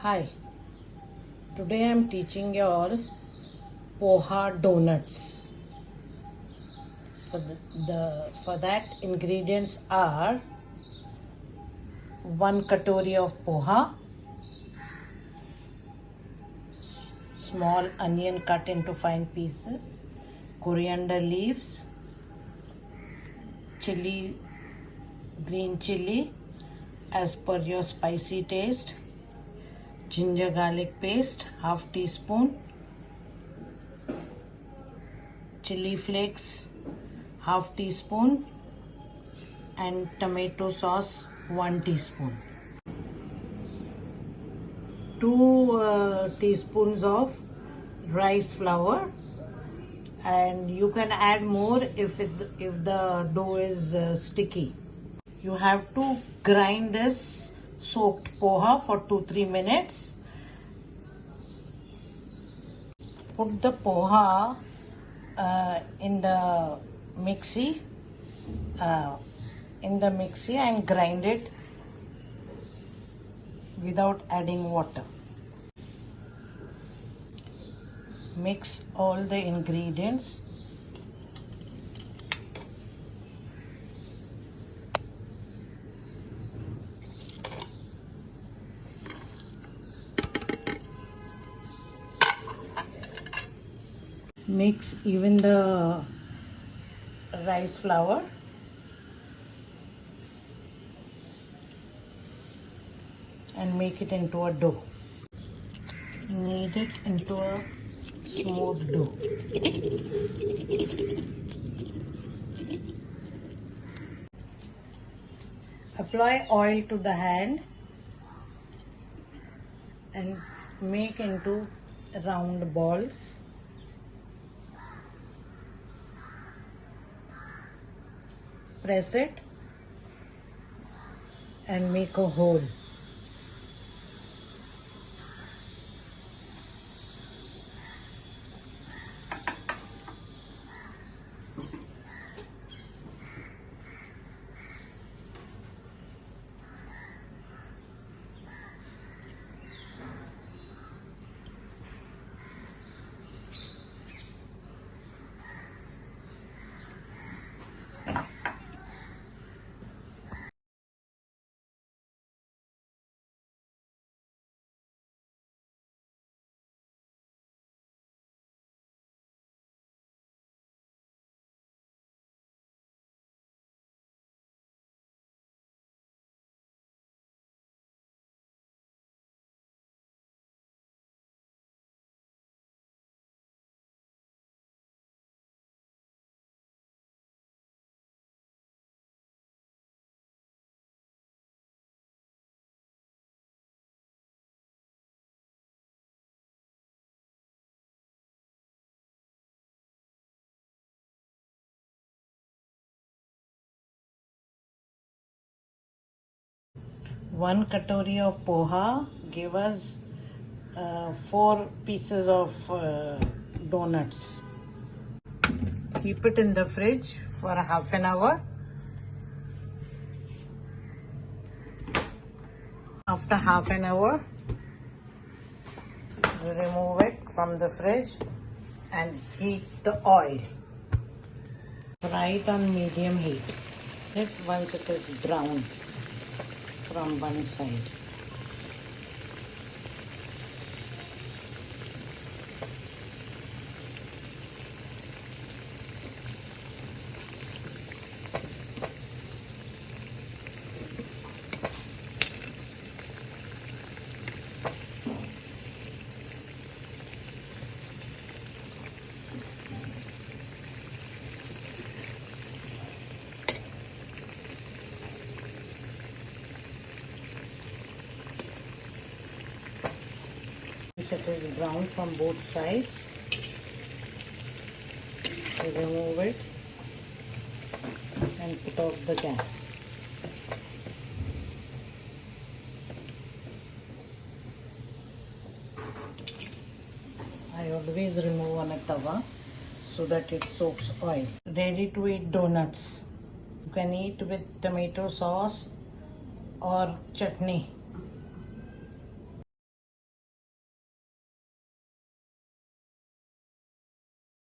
Hi, today I am teaching you all Poha donuts. For that ingredients are 1 katori of poha, small onion cut into fine pieces, coriander leaves, chili, green chili as per your spicy taste, ginger garlic paste half teaspoon, chili flakes half teaspoon, and tomato sauce 1 teaspoon. 2 teaspoons of rice flour, and you can add more if the dough is sticky. You have to grind this soaked poha for 2-3 minutes. Put the poha in the mixie and grind it without adding water. Mix all the ingredients. Mix even the rice flour. And make it into a dough. Knead it into a smooth dough. Apply oil to the hand and make into round balls. Press it and make a hole. One katori of poha give us 4 pieces of donuts. Keep it in the fridge for half an hour. After half an hour, you remove it from the fridge and heat the oil. Fry it on medium heat. Once it is brown from one side. It is brown from both sides. You remove it and put off the gas. I always remove on a tawa so that it soaks oil. Ready to eat donuts. You can eat with tomato sauce or chutney.